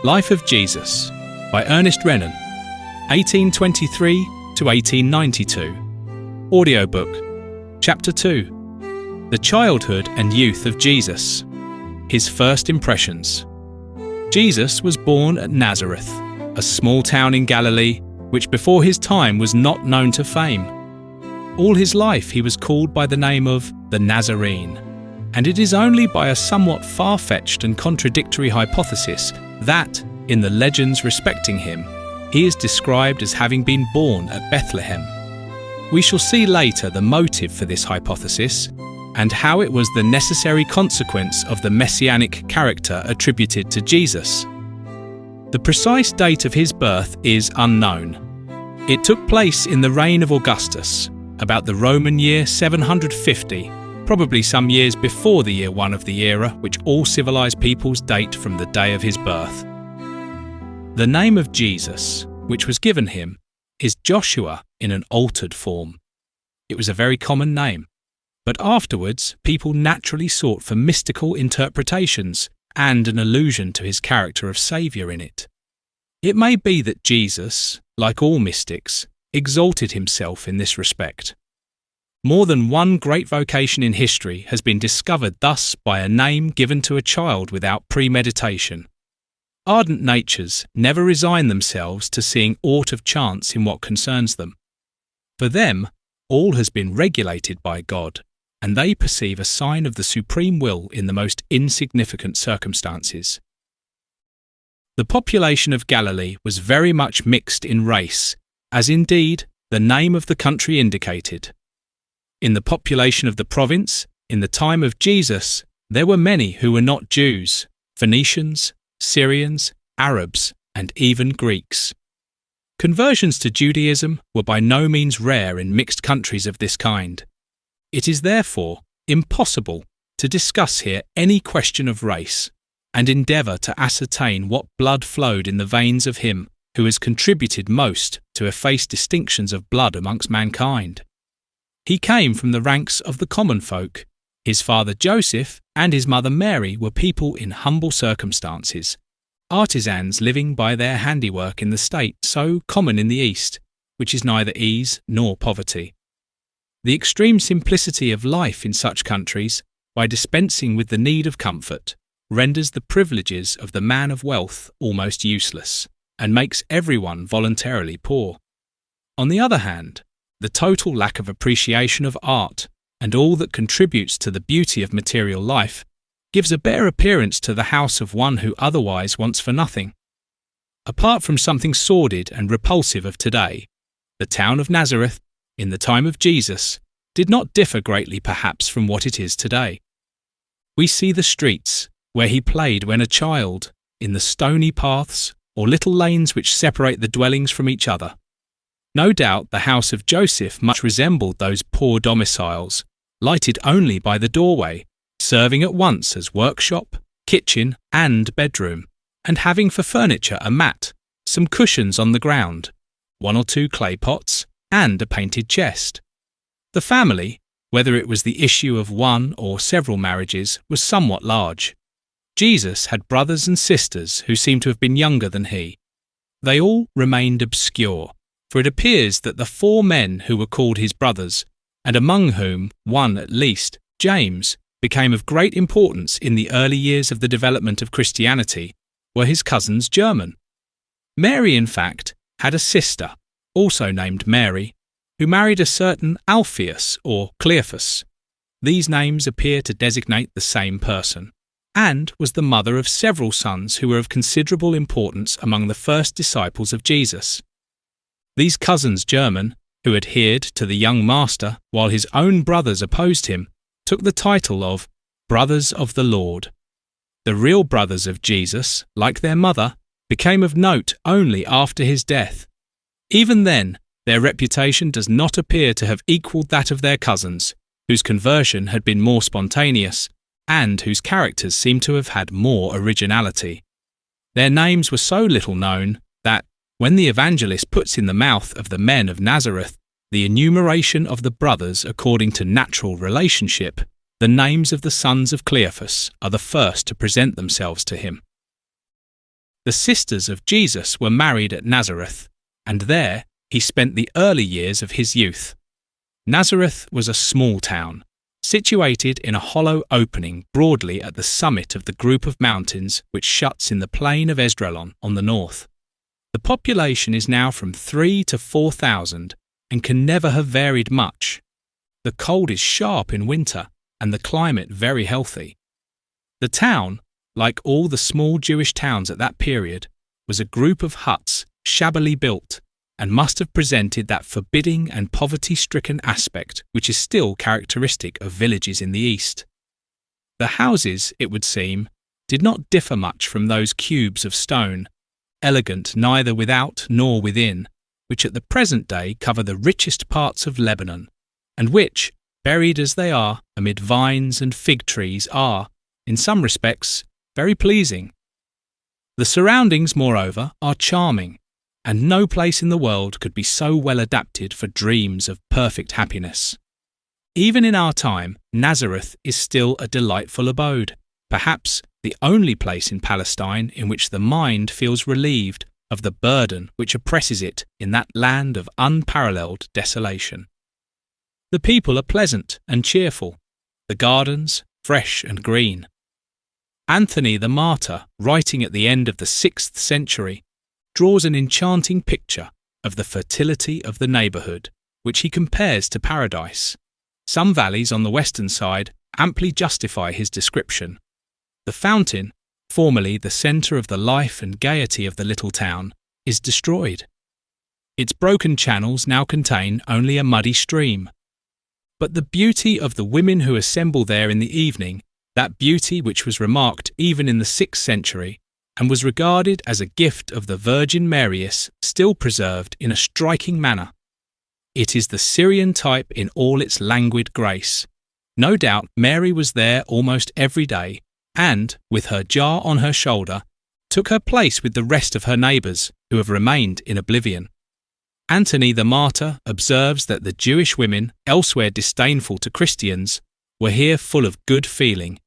Life of Jesus by Ernest Renan, 1823 to 1892. Audiobook, Chapter 2. The Childhood and Youth of Jesus. His First Impressions. Jesus was born at Nazareth, a small town in Galilee, which before his time was not known to fame. All his life he was called by the name of the Nazarene, and it is only by a somewhat far-fetched and contradictory hypothesis that, in the legends respecting him, he is described as having been born at Bethlehem. We shall see later the motive for this hypothesis and how it was the necessary consequence of the messianic character attributed to Jesus. The precise date of his birth is unknown. It took place in the reign of Augustus, about the Roman year 750, probably some years before the year 1 of the era which all civilized peoples date from the day of his birth. The name of Jesus, which was given him, is Joshua in an altered form. It was a very common name, but afterwards people naturally sought for mystical interpretations and an allusion to his character of Saviour in it. It may be that Jesus, like all mystics, exalted himself in this respect. More than one great vocation in history has been discovered thus by a name given to a child without premeditation. Ardent natures never resign themselves to seeing aught of chance in what concerns them. For them, all has been regulated by God, and they perceive a sign of the supreme will in the most insignificant circumstances. The population of Galilee was very much mixed in race, as indeed the name of the country indicated. In the population of the province, in the time of Jesus, there were many who were not Jews, Phoenicians, Syrians, Arabs, and even Greeks. Conversions to Judaism were by no means rare in mixed countries of this kind. It is therefore impossible to discuss here any question of race, and endeavour to ascertain what blood flowed in the veins of him who has contributed most to efface distinctions of blood amongst mankind. He came from the ranks of the common folk. His father Joseph and his mother Mary were people in humble circumstances, artisans living by their handiwork in the state so common in the East, which is neither ease nor poverty. The extreme simplicity of life in such countries, by dispensing with the need of comfort, renders the privileges of the man of wealth almost useless, and makes everyone voluntarily poor. On the other hand, the total lack of appreciation of art and all that contributes to the beauty of material life gives a bare appearance to the house of one who otherwise wants for nothing. Apart from something sordid and repulsive of today, the town of Nazareth, in the time of Jesus, did not differ greatly perhaps from what it is today. We see the streets where he played when a child, in the stony paths or little lanes which separate the dwellings from each other. No doubt the house of Joseph much resembled those poor domiciles, lighted only by the doorway, serving at once as workshop, kitchen, and bedroom, and having for furniture a mat, some cushions on the ground, 1 or 2 clay pots, and a painted chest. The family, whether it was the issue of one or several marriages, was somewhat large. Jesus had brothers and sisters who seemed to have been younger than he. They all remained obscure, for it appears that the 4 men who were called his brothers, and among whom one at least, James, became of great importance in the early years of the development of Christianity, were his cousins German. Mary, in fact, had a sister, also named Mary, who married a certain Alphaeus or Cleophas. These names appear to designate the same person, and was the mother of several sons who were of considerable importance among the first disciples of Jesus. These cousins German, who adhered to the young master while his own brothers opposed him, took the title of Brothers of the Lord. The real brothers of Jesus, like their mother, became of note only after his death. Even then, their reputation does not appear to have equalled that of their cousins, whose conversion had been more spontaneous, and whose characters seem to have had more originality. Their names were so little known that, when the evangelist puts in the mouth of the men of Nazareth the enumeration of the brothers according to natural relationship, the names of the sons of Cleophas are the first to present themselves to him. The sisters of Jesus were married at Nazareth, and there he spent the early years of his youth. Nazareth was a small town, situated in a hollow opening broadly at the summit of the group of mountains which shuts in the plain of Esdraelon on the north. The population is now from 3,000 to 4,000 and can never have varied much. The cold is sharp in winter and the climate very healthy. The town, like all the small Jewish towns at that period, was a group of huts shabbily built and must have presented that forbidding and poverty-stricken aspect which is still characteristic of villages in the East. The houses, it would seem, did not differ much from those cubes of stone, elegant neither without nor within, which at the present day cover the richest parts of Lebanon, and which, buried as they are amid vines and fig trees, are, in some respects, very pleasing. The surroundings, moreover, are charming, and no place in the world could be so well adapted for dreams of perfect happiness. Even in our time, Nazareth is still a delightful abode, perhaps the only place in Palestine in which the mind feels relieved of the burden which oppresses it in that land of unparalleled desolation. The people are pleasant and cheerful, the gardens fresh and green. Anthony the Martyr, writing at the end of the 6th century, draws an enchanting picture of the fertility of the neighbourhood, which he compares to paradise. Some valleys on the western side amply justify his description. The fountain, formerly the centre of the life and gaiety of the little town, is destroyed. Its broken channels now contain only a muddy stream. But the beauty of the women who assemble there in the evening, that beauty which was remarked even in the 6th century, and was regarded as a gift of the Virgin Mary, is still preserved in a striking manner. It is the Syrian type in all its languid grace. No doubt Mary was there almost every day, and, with her jar on her shoulder, took her place with the rest of her neighbours who have remained in oblivion. Anthony the Martyr observes that the Jewish women, elsewhere disdainful to Christians, were here full of good feeling.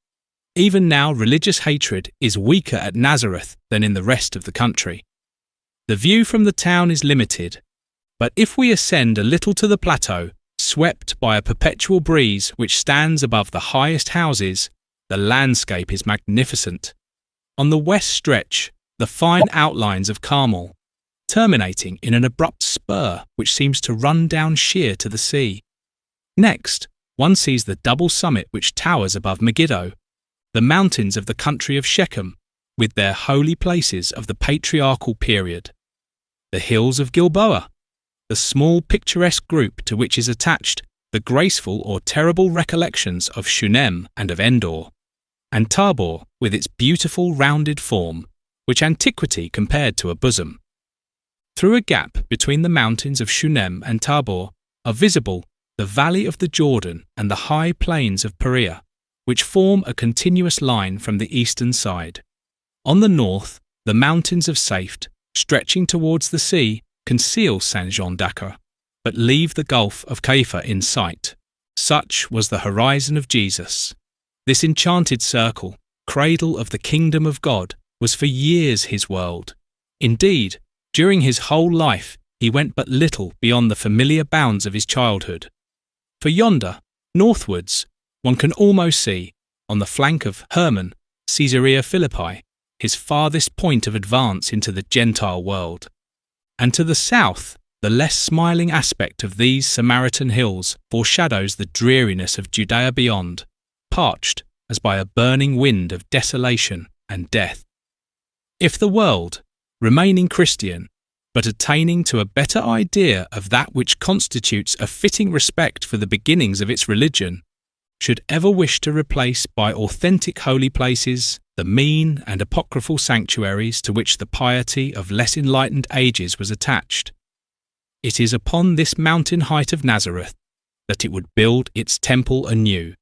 Even now religious hatred is weaker at Nazareth than in the rest of the country. The view from the town is limited, but if we ascend a little to the plateau, swept by a perpetual breeze which stands above the highest houses, the landscape is magnificent. On the west stretch, the fine outlines of Carmel, terminating in an abrupt spur which seems to run down sheer to the sea. Next, one sees the double summit which towers above Megiddo, the mountains of the country of Shechem, with their holy places of the patriarchal period, the hills of Gilboa, the small picturesque group to which is attached the graceful or terrible recollections of Shunem and of Endor, and Tabor with its beautiful rounded form, which antiquity compared to a bosom. Through a gap between the mountains of Shunem and Tabor are visible the valley of the Jordan and the high plains of Perea, which form a continuous line from the eastern side. On the north, the mountains of Safed, stretching towards the sea, conceal Saint-Jean d'Acre, but leave the Gulf of Caifa in sight. Such was the horizon of Jesus. This enchanted circle, cradle of the kingdom of God, was for years his world. Indeed, during his whole life, he went but little beyond the familiar bounds of his childhood. For yonder, northwards, one can almost see, on the flank of Hermon, Caesarea Philippi, his farthest point of advance into the Gentile world. And to the south, the less smiling aspect of these Samaritan hills foreshadows the dreariness of Judea beyond, parched as by a burning wind of desolation and death. If the world, remaining Christian, but attaining to a better idea of that which constitutes a fitting respect for the beginnings of its religion, should ever wish to replace by authentic holy places the mean and apocryphal sanctuaries to which the piety of less enlightened ages was attached, it is upon this mountain height of Nazareth that it would build its temple anew.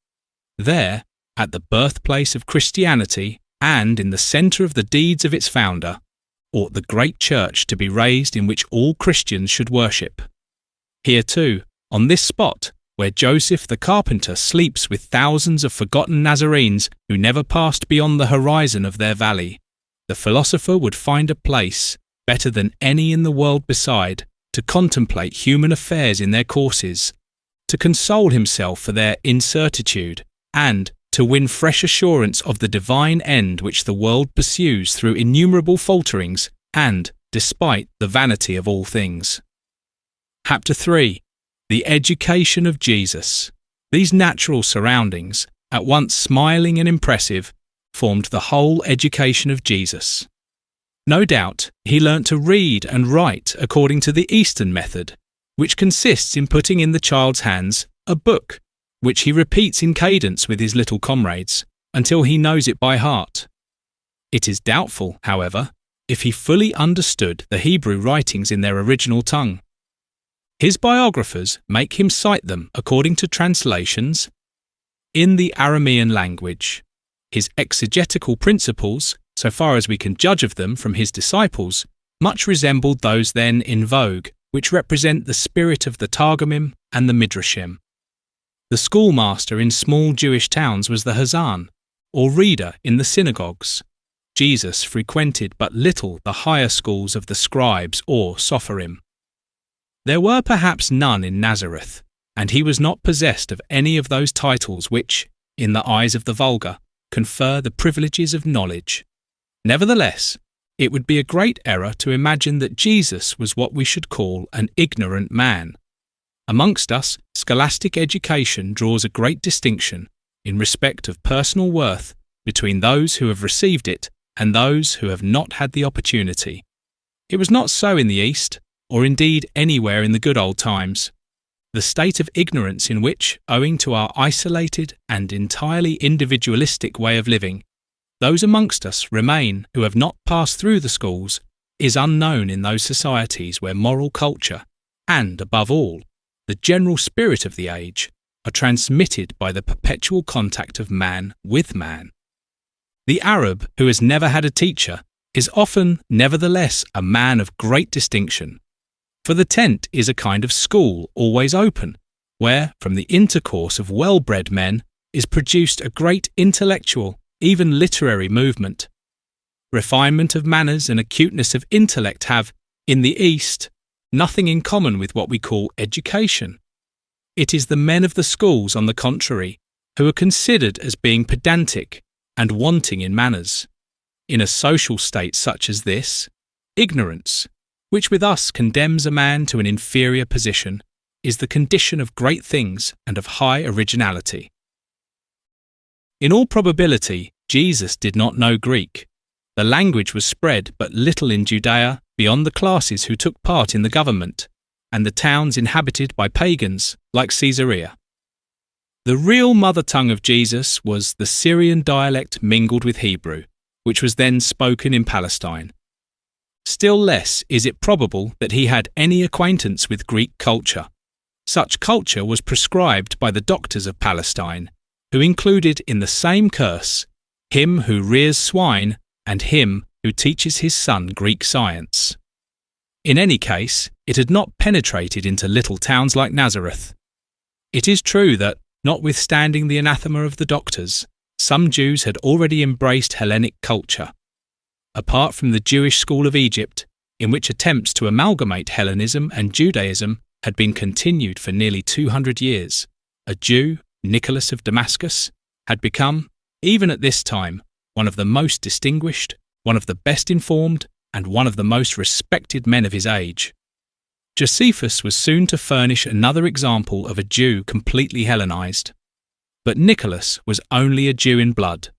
There, at the birthplace of Christianity and in the centre of the deeds of its founder, ought the great church to be raised in which all Christians should worship. Here too, on this spot, where Joseph the carpenter sleeps with thousands of forgotten Nazarenes who never passed beyond the horizon of their valley, the philosopher would find a place, better than any in the world beside, to contemplate human affairs in their courses, to console himself for their incertitude, and to win fresh assurance of the divine end which the world pursues through innumerable falterings and despite the vanity of all things. Chapter 3. The education of Jesus. These natural surroundings, at once smiling and impressive, formed the whole education of Jesus. No doubt he learnt to read and write according to the Eastern method, which consists in putting in the child's hands a book, which he repeats in cadence with his little comrades, until he knows it by heart. It is doubtful, however, if he fully understood the Hebrew writings in their original tongue. His biographers make him cite them according to translations in the Aramean language. His exegetical principles, so far as we can judge of them from his disciples, much resembled those then in vogue, which represent the spirit of the Targumim and the Midrashim. The schoolmaster in small Jewish towns was the Hazan, or reader in the synagogues. Jesus frequented but little the higher schools of the scribes or sopharim. There were perhaps none in Nazareth, and he was not possessed of any of those titles which, in the eyes of the vulgar, confer the privileges of knowledge. Nevertheless, it would be a great error to imagine that Jesus was what we should call an ignorant man. Amongst us, scholastic education draws a great distinction, in respect of personal worth, between those who have received it and those who have not had the opportunity. It was not so in the East, or indeed anywhere in the good old times. The state of ignorance in which, owing to our isolated and entirely individualistic way of living, those amongst us remain who have not passed through the schools, is unknown in those societies where moral culture, and, above all, the general spirit of the age, are transmitted by the perpetual contact of man with man. The Arab who has never had a teacher is often, nevertheless, a man of great distinction. For the tent is a kind of school always open, where, from the intercourse of well-bred men, is produced a great intellectual, even literary movement. Refinement of manners and acuteness of intellect have, in the East, nothing in common with what we call education. It is the men of the schools, on the contrary, who are considered as being pedantic and wanting in manners. In a social state such as this, ignorance, which with us condemns a man to an inferior position, is the condition of great things and of high originality. In all probability, Jesus did not know Greek. The language was spread but little in Judea beyond the classes who took part in the government, and the towns inhabited by pagans like Caesarea. The real mother tongue of Jesus was the Syrian dialect mingled with Hebrew, which was then spoken in Palestine. Still less is it probable that he had any acquaintance with Greek culture. Such culture was prescribed by the doctors of Palestine, who included in the same curse him who rears swine and him who teaches his son Greek science. In any case, it had not penetrated into little towns like Nazareth. It is true that, notwithstanding the anathema of the doctors, some Jews had already embraced Hellenic culture. Apart from the Jewish school of Egypt, in which attempts to amalgamate Hellenism and Judaism had been continued for nearly 200 years, a Jew, Nicholas of Damascus, had become, even at this time, one of the most distinguished, one of the best informed, and one of the most respected men of his age. Josephus was soon to furnish another example of a Jew completely Hellenized. But Nicholas was only a Jew in blood.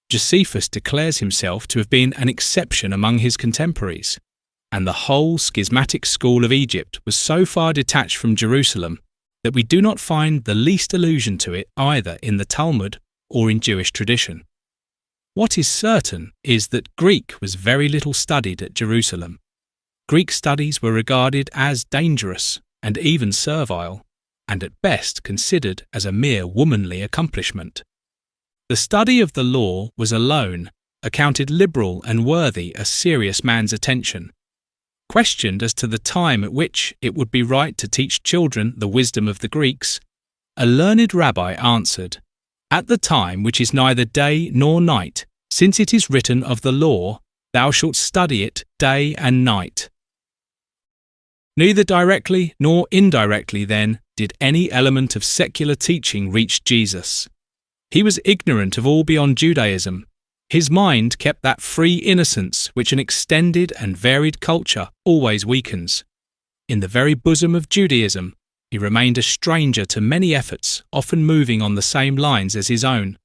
Josephus declares himself to have been an exception among his contemporaries, and the whole schismatic school of Egypt was so far detached from Jerusalem that we do not find the least allusion to it either in the Talmud or in Jewish tradition. What is certain is that Greek was very little studied at Jerusalem. Greek studies were regarded as dangerous and even servile, and at best considered as a mere womanly accomplishment. The study of the law was alone accounted liberal and worthy a serious man's attention. Questioned as to the time at which it would be right to teach children the wisdom of the Greeks, a learned rabbi answered, "At the time which is neither day nor night, since it is written of the law, thou shalt study it day and night. Neither directly nor indirectly, then, did any element of secular teaching reach Jesus. He was ignorant of all beyond Judaism. His mind kept that free innocence which an extended and varied culture always weakens. In the very bosom of Judaism, he remained a stranger to many efforts, often moving on the same lines as his own.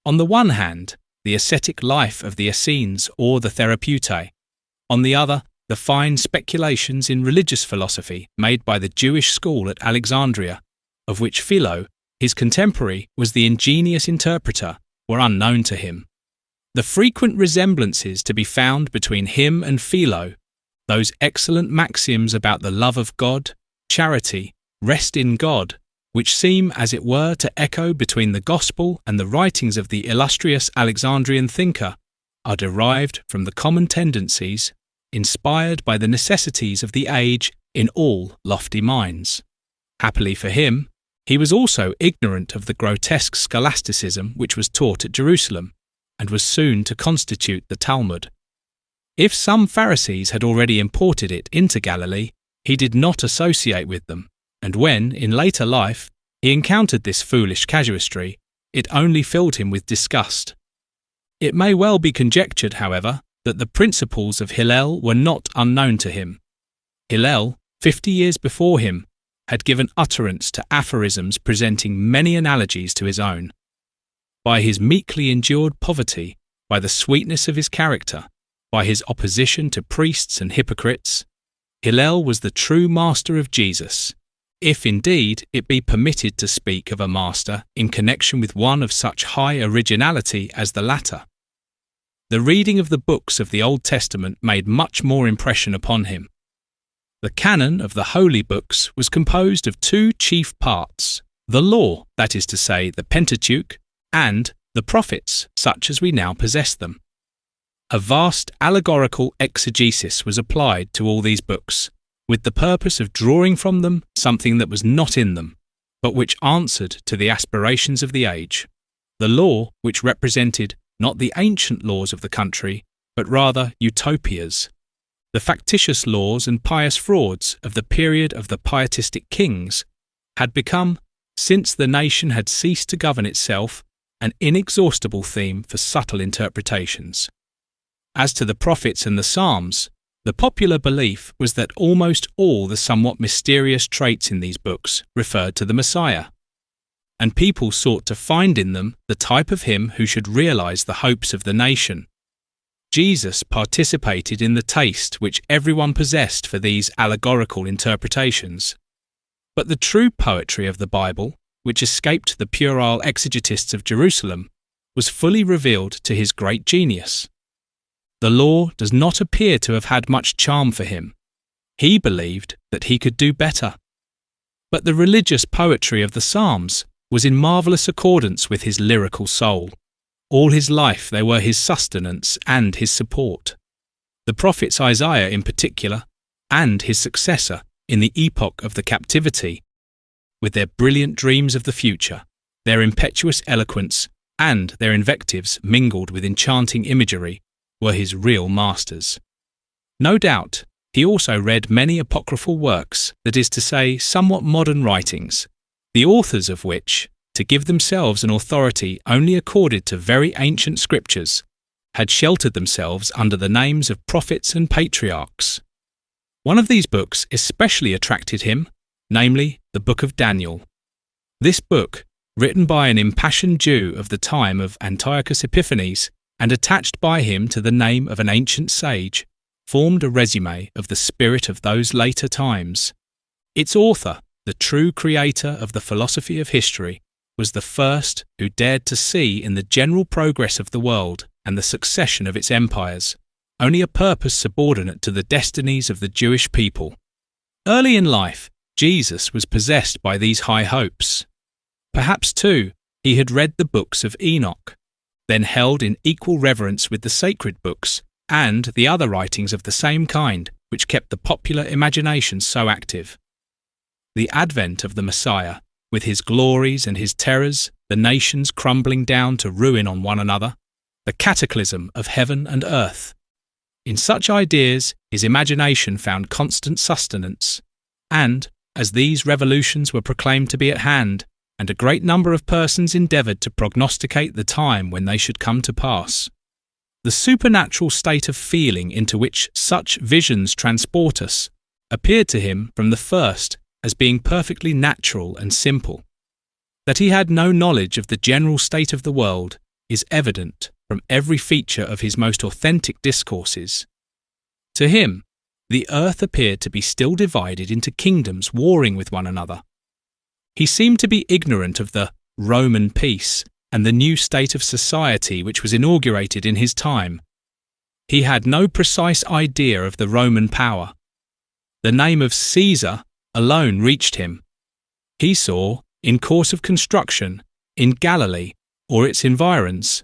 On the one hand, the ascetic life of the Essenes or the Therapeutae. On the other, the fine speculations in religious philosophy made by the Jewish school at Alexandria, of which Philo, his contemporary, was the ingenious interpreter, were unknown to him. The frequent resemblances to be found between him and Philo, those excellent maxims about the love of God, charity, rest in God, which seem, as it were, to echo between the Gospel and the writings of the illustrious Alexandrian thinker, are derived from the common tendencies, inspired by the necessities of the age in all lofty minds. Happily for him, he was also ignorant of the grotesque scholasticism which was taught at Jerusalem, and was soon to constitute the Talmud. If some Pharisees had already imported it into Galilee, he did not associate with them, and when, in later life, he encountered this foolish casuistry, it only filled him with disgust. It may well be conjectured, however, that the principles of Hillel were not unknown to him. Hillel, 50 years before him, had given utterance to aphorisms presenting many analogies to his own. By his meekly endured poverty, by the sweetness of his character, by his opposition to priests and hypocrites, Hillel was the true master of Jesus, if indeed it be permitted to speak of a master in connection with one of such high originality as the latter. The reading of the books of the Old Testament made much more impression upon him. The canon of the holy books was composed of two chief parts: the law, that is to say, the Pentateuch, and the prophets, such as we now possess them. A vast allegorical exegesis was applied to all these books, with the purpose of drawing from them something that was not in them, but which answered to the aspirations of the age. The law, which represented not the ancient laws of the country, but rather utopias, the factitious laws and pious frauds of the period of the pietistic kings, had become, since the nation had ceased to govern itself, an inexhaustible theme for subtle interpretations. As to the prophets and the Psalms, the popular belief was that almost all the somewhat mysterious traits in these books referred to the Messiah, and people sought to find in them the type of him who should realize the hopes of the nation. Jesus participated in the taste which everyone possessed for these allegorical interpretations. But the true poetry of the Bible, which escaped the puerile exegetists of Jerusalem, was fully revealed to his great genius. The law does not appear to have had much charm for him. He believed that he could do better. But the religious poetry of the Psalms was in marvellous accordance with his lyrical soul. All his life they were his sustenance and his support. The prophets Isaiah in particular, and his successor in the epoch of the captivity, with their brilliant dreams of the future, their impetuous eloquence, and their invectives mingled with enchanting imagery, were his real masters. No doubt, he also read many apocryphal works, that is to say, somewhat modern writings, the authors of which, to give themselves an authority only accorded to very ancient scriptures, had sheltered themselves under the names of prophets and patriarchs. One of these books especially attracted him, namely the Book of Daniel. This book, written by an impassioned Jew of the time of Antiochus Epiphanes, and attached by him to the name of an ancient sage, formed a resume of the spirit of those later times. Its author, the true creator of the philosophy of history, was the first who dared to see in the general progress of the world and the succession of its empires only a purpose subordinate to the destinies of the Jewish people. Early in life, Jesus was possessed by these high hopes. Perhaps, too, he had read the books of Enoch, then held in equal reverence with the sacred books and the other writings of the same kind which kept the popular imagination so active. The advent of the Messiah, with his glories and his terrors, the nations crumbling down to ruin on one another, the cataclysm of heaven and earth, In such ideas, his imagination found constant sustenance, and, as these revolutions were proclaimed to be at hand, and a great number of persons endeavoured to prognosticate the time when they should come to pass, the supernatural state of feeling into which such visions transport us appeared to him from the first as being perfectly natural and simple. That he had no knowledge of the general state of the world is evident from every feature of his most authentic discourses. To him, the earth appeared to be still divided into kingdoms warring with one another. He seemed to be ignorant of the Roman peace and the new state of society which was inaugurated in his time. He had no precise idea of the Roman power. The name of Caesar alone reached him. He saw, in course of construction, in Galilee or its environs,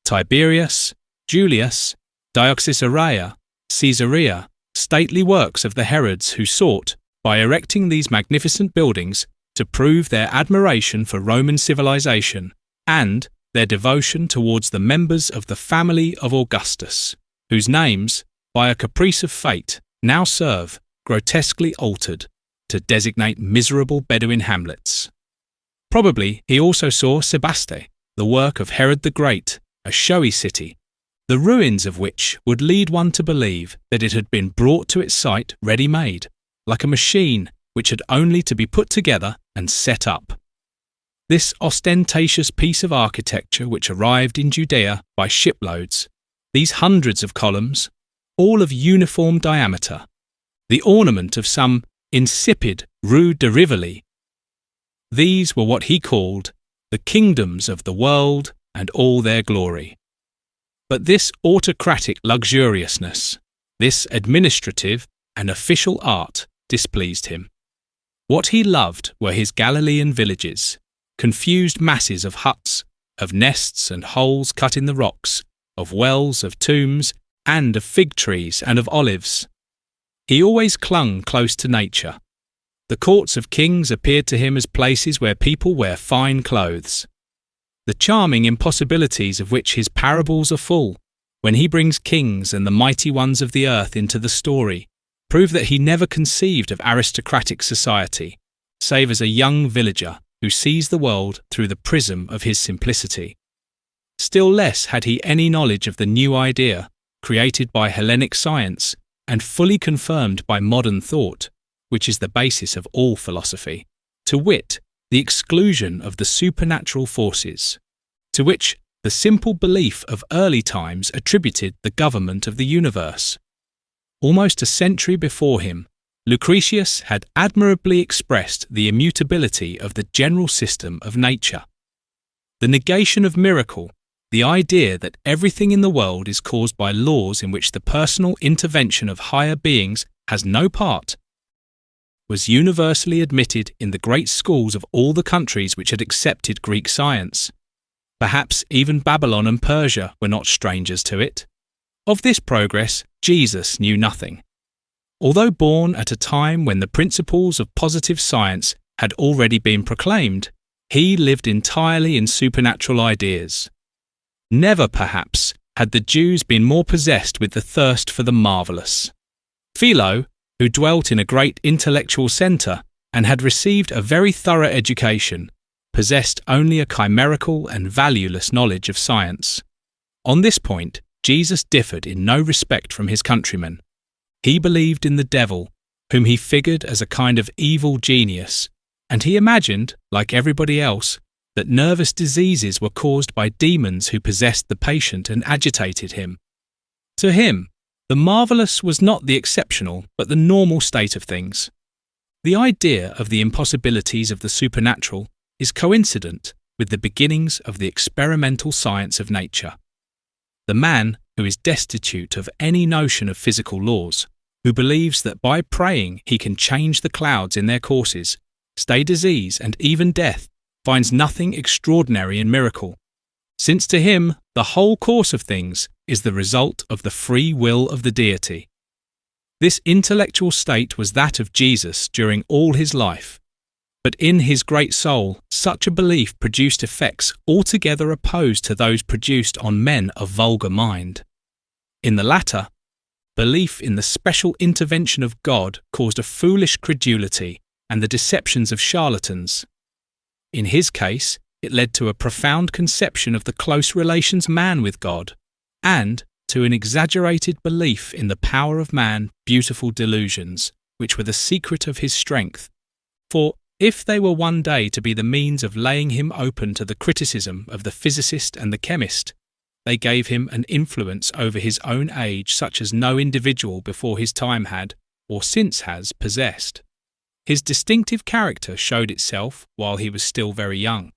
Tiberius, Julius, Dioxysaria, Caesarea, stately works of the Herods who sought, by erecting these magnificent buildings, to prove their admiration for Roman civilization and their devotion towards the members of the family of Augustus, whose names, by a caprice of fate, now serve, grotesquely altered, to designate miserable Bedouin hamlets. Probably he also saw Sebaste, the work of Herod the Great, a showy city, the ruins of which would lead one to believe that it had been brought to its site ready-made, like a machine which had only to be put together and set up. This ostentatious piece of architecture which arrived in Judea by shiploads, these hundreds of columns, all of uniform diameter, the ornament of some insipid Rue de Rivoli, these were what he called the kingdoms of the world and all their glory. But this autocratic luxuriousness, this administrative and official art displeased him. What he loved were his Galilean villages, confused masses of huts, of nests and holes cut in the rocks, of wells, of tombs, and of fig trees and of olives. He always clung close to nature. The courts of kings appeared to him as places where people wear fine clothes. The charming impossibilities of which his parables are full, when he brings kings and the mighty ones of the earth into the story, prove that he never conceived of aristocratic society, save as a young villager who sees the world through the prism of his simplicity. Still less had he any knowledge of the new idea, created by Hellenic science and fully confirmed by modern thought, which is the basis of all philosophy, to wit, the exclusion of the supernatural forces, to which the simple belief of early times attributed the government of the universe. Almost a century before him, Lucretius had admirably expressed the immutability of the general system of nature. The negation of miracle, the idea that everything in the world is caused by laws in which the personal intervention of higher beings has no part, was universally admitted in the great schools of all the countries which had accepted Greek science. Perhaps even Babylon and Persia were not strangers to it. Of this progress, Jesus knew nothing. Although born at a time when the principles of positive science had already been proclaimed, he lived entirely in supernatural ideas. Never, perhaps, had the Jews been more possessed with the thirst for the marvellous. Philo, who dwelt in a great intellectual centre and had received a very thorough education, possessed only a chimerical and valueless knowledge of science. On this point, Jesus differed in no respect from his countrymen. He believed in the devil, whom he figured as a kind of evil genius, and he imagined, like everybody else, that nervous diseases were caused by demons who possessed the patient and agitated him. To him, the marvellous was not the exceptional, but the normal state of things. The idea of the impossibilities of the supernatural is coincident with the beginnings of the experimental science of nature. The man who is destitute of any notion of physical laws, who believes that by praying he can change the clouds in their courses, stay disease and even death, finds nothing extraordinary in miracle, since to him the whole course of things is the result of the free will of the deity. This intellectual state was that of Jesus during all his life, but in his great soul such a belief produced effects altogether opposed to those produced on men of vulgar mind. In the latter, belief in the special intervention of God caused a foolish credulity and the deceptions of charlatans. In his case, it led to a profound conception of the close relations man with God, and to an exaggerated belief in the power of man, beautiful delusions, which were the secret of his strength. For if they were one day to be the means of laying him open to the criticism of the physicist and the chemist, they gave him an influence over his own age such as no individual before his time had, or since has, possessed. His distinctive character showed itself while he was still very young.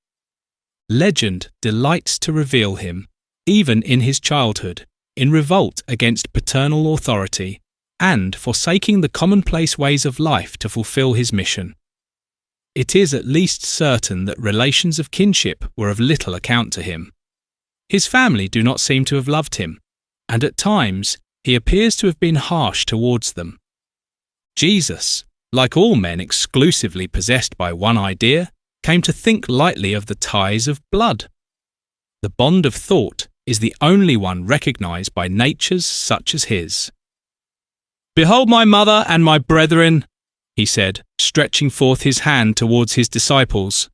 Legend delights to reveal him, even in his childhood, in revolt against paternal authority, and forsaking the commonplace ways of life to fulfill his mission. It is at least certain that relations of kinship were of little account to him. His family do not seem to have loved him, and at times he appears to have been harsh towards them. Jesus, like all men exclusively possessed by one idea, came to think lightly of the ties of blood. The bond of thought is the only one recognized by natures such as his. "Behold my mother and my brethren," he said, stretching forth his hand towards his disciples.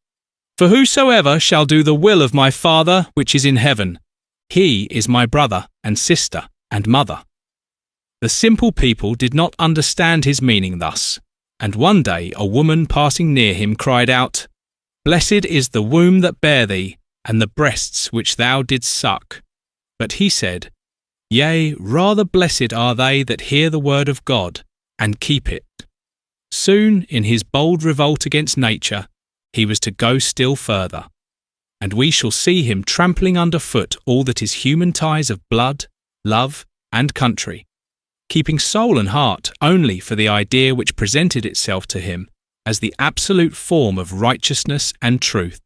"For whosoever shall do the will of my Father which is in heaven, he is my brother and sister and mother." The simple people did not understand his meaning thus, and one day a woman passing near him cried out, "Blessed is the womb that bare thee, and the breasts which thou didst suck." But he said, "Yea, rather blessed are they that hear the word of God, and keep it." Soon, in his bold revolt against nature, he was to go still further, and we shall see him trampling underfoot all that is human ties of blood, love, and country, keeping soul and heart only for the idea which presented itself to him as the absolute form of righteousness and truth.